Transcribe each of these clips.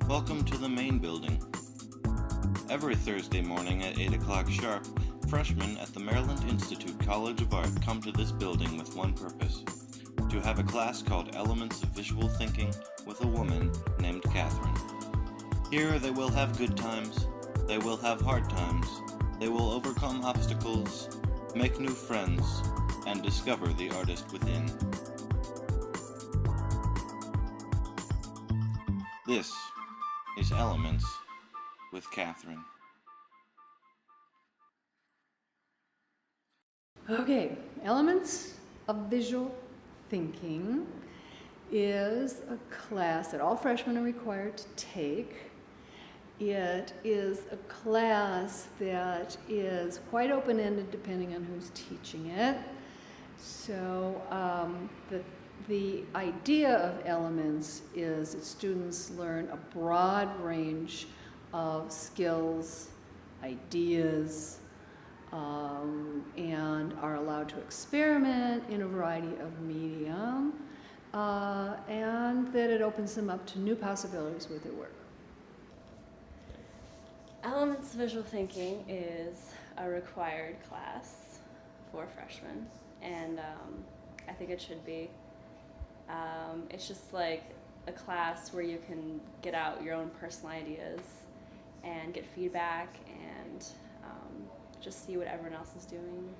Welcome to the main building. Every Thursday morning at 8 o'clock sharp, freshmen at the Maryland Institute College of Art come to this building with one purpose: to have a class called Elements of Visual Thinking with a woman named Katherine. Here they will have good times, they will have hard times, they will overcome obstacles, make new friends, and discover the artist within. This is Elements with Katherine. Okay, Elements of Visual Thinking is a class that all freshmen are required to take. It is a class that is quite open-ended depending on who's teaching it. So the idea of Elements is that students learn a broad range of skills, ideas, and are allowed to experiment in a variety of medium, and that it opens them up to new possibilities with their work. Elements of Visual Thinking is a required class for freshmen, and I think it should be. It's just like a class where you can get out your own personal ideas and get feedback and just see what everyone else is doing.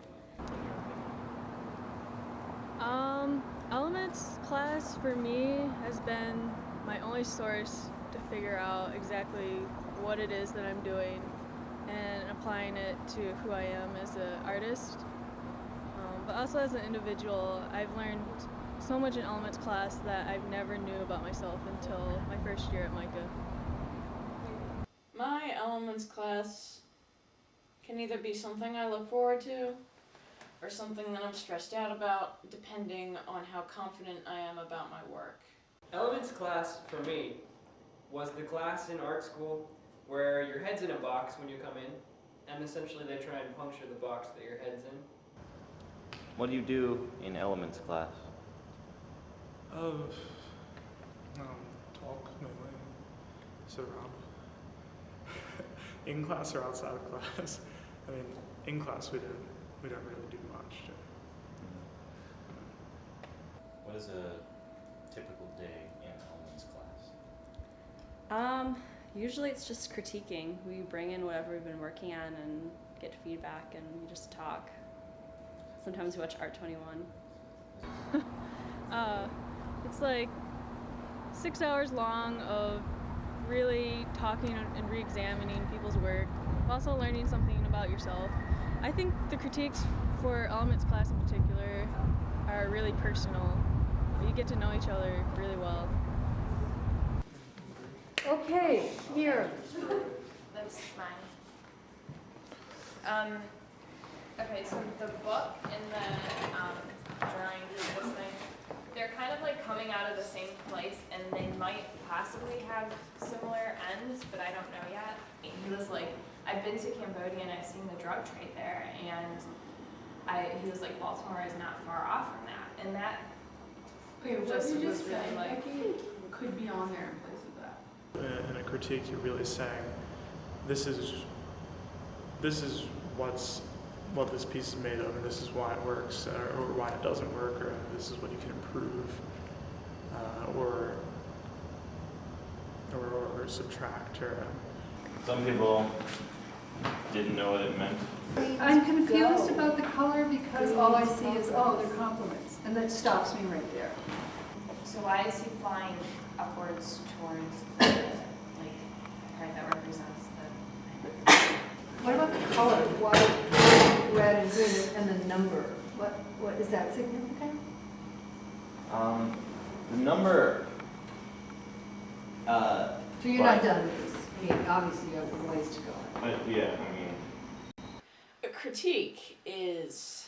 Elements class for me has been my only source to figure out exactly what it is that I'm doing and applying it to who I am as an artist. But also as an individual, I've learned so much in Elements class that I never knew about myself until my first year at MICA. My Elements class can either be something I look forward to or something that I'm stressed out about, depending on how confident I am about my work. Elements class for me was the class in art school where your head's in a box when you come in, and essentially they try and puncture the box that your head's in. What do you do in Elements class? Talk mainly, sit around. In class or outside of class? I mean, in class we don't really do much. What is a typical day in Elements class? Usually it's just critiquing. We bring in whatever we've been working on and get feedback, and we just talk. Sometimes we watch Art 21. It's like 6 hours long of really talking and re-examining people's work, also learning something about yourself. I think the critiques for Elements class in particular are really personal. You get to know each other really well. Okay, here. That's mine. Okay, so the book and the drawing group, this thing, they're kind of like coming out of the same place, and they might possibly have similar ends, but I don't know yet. He was like, I've been to Cambodia and I've seen the drug trade there, and he was like, Baltimore is not far off from that, and that just was really like Could be on there in place of that. In a critique, you're really saying, this is what this piece is made of, and this is why it works, or why it doesn't work, or this is what you can improve, or subtract, or. Some people didn't know what it meant. I'm confused about the color because all I see is, oh, they're compliments, and that stops me right there. So why is he flying upwards towards the part that represents the... What about the color? White, red, and green, and the number? What is that significant? The number. So you're not done with this. I mean, obviously you have a ways to go. But yeah, I mean. A critique is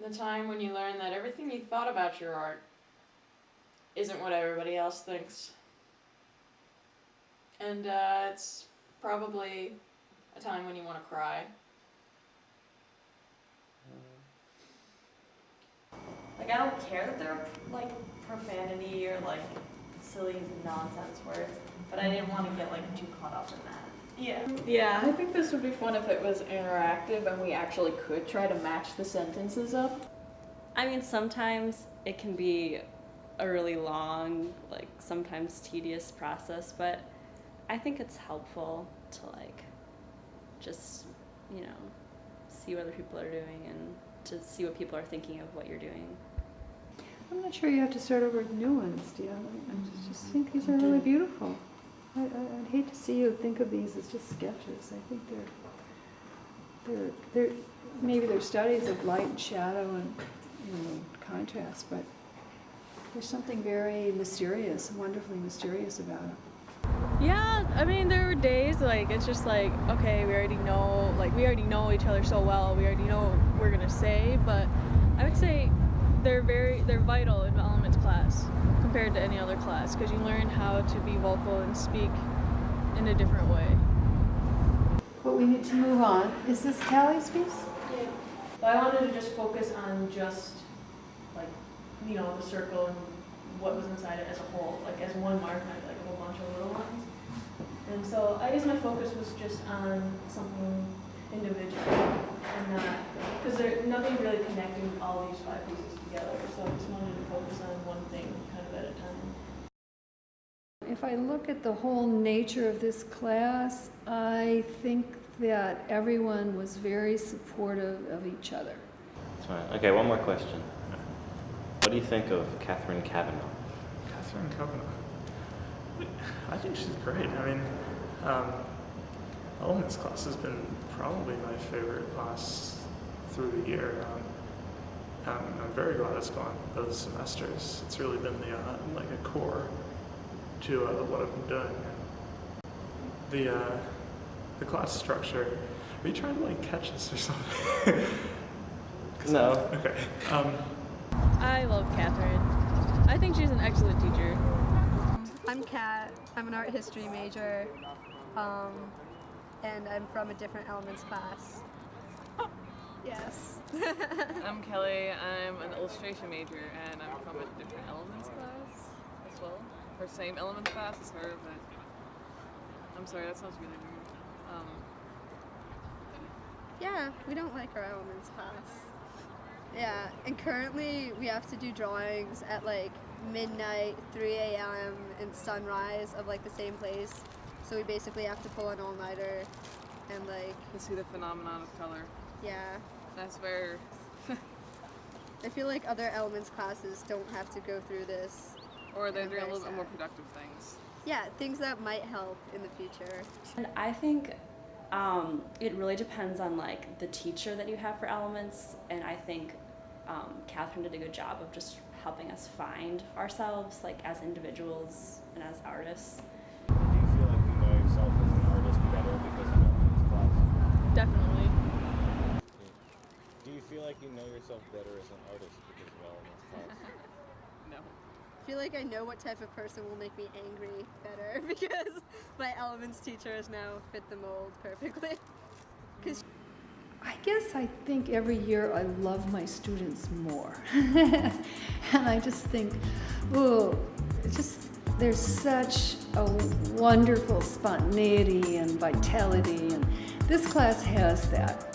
the time when you learn that everything you thought about your art isn't what everybody else thinks. And it's probably a time when you want to cry. Like, I don't care that they're, like, profanity or, like, silly nonsense words, but I didn't want to get like too caught up in that. Yeah, I think this would be fun if it was interactive and we actually could try to match the sentences up. I mean, sometimes it can be a really long, like sometimes tedious process, but I think it's helpful to like just, you know, see what other people are doing and to see what people are thinking of what you're doing. I'm not sure you have to start over with new ones, do you? I just think these are really beautiful. I'd hate to see you think of these as just sketches. I think they're maybe they're studies of light and shadow and, you know, contrast, but there's something very mysterious, wonderfully mysterious about it. Yeah, I mean, there were days like it's just like, okay, we already know each other so well. We already know what we're gonna say, but I would say they're vital in the elements class compared to any other class because you learn how to be vocal and speak in a different way. But we need to move on. Is this Callie's piece? Yeah. But I wanted to just focus on just like, you know, the circle and what was inside it as a whole, like as one mark, not like a whole bunch of little ones. And so I guess my focus was just on something individual and not, because there's nothing really connecting all these 5 pieces together. So I just wanted to focus on one thing kind of at a time. If I look at the whole nature of this class, I think that everyone was very supportive of each other. That's fine. Okay, one more question. What do you think of Katherine Kavanaugh? Katherine Kavanaugh. I think she's great. I mean, elements class has been probably my favorite class through the year. I'm very glad it's gone those semesters. It's really been the like a core to what I've been doing. The class structure. Are you trying to like catch us or something? No. Okay. I love Katherine. I think she's an excellent teacher. I'm Kat. I'm an art history major, and I'm from a different elements class. Yes. I'm Kelly. I'm an illustration major, and I'm from a different elements class as well. Her same elements class as her, but I'm sorry, that sounds really weird. Yeah, we don't like our elements class. Yeah, and currently we have to do drawings at like midnight, 3 a.m. and sunrise of like the same place. So we basically have to pull an all-nighter and like... To see the phenomenon of color. Yeah. That's where... I feel like other elements classes don't have to go through this. Or they're I'm doing a very little bit more sad. productive things. Yeah, things that might help in the future. And I think it really depends on like the teacher that you have for elements, and I think Katherine did a good job of just helping us find ourselves like as individuals and as artists. Do you feel like you know yourself as an artist better because of elements class? Definitely. Do you feel like you know yourself better as an artist because of elements class? No. I feel like I know what type of person will make me angry better because my elements teachers now fit the mold perfectly. I guess I think every year I love my students more. And I just think, oh, there's such a wonderful spontaneity and vitality, and this class has that.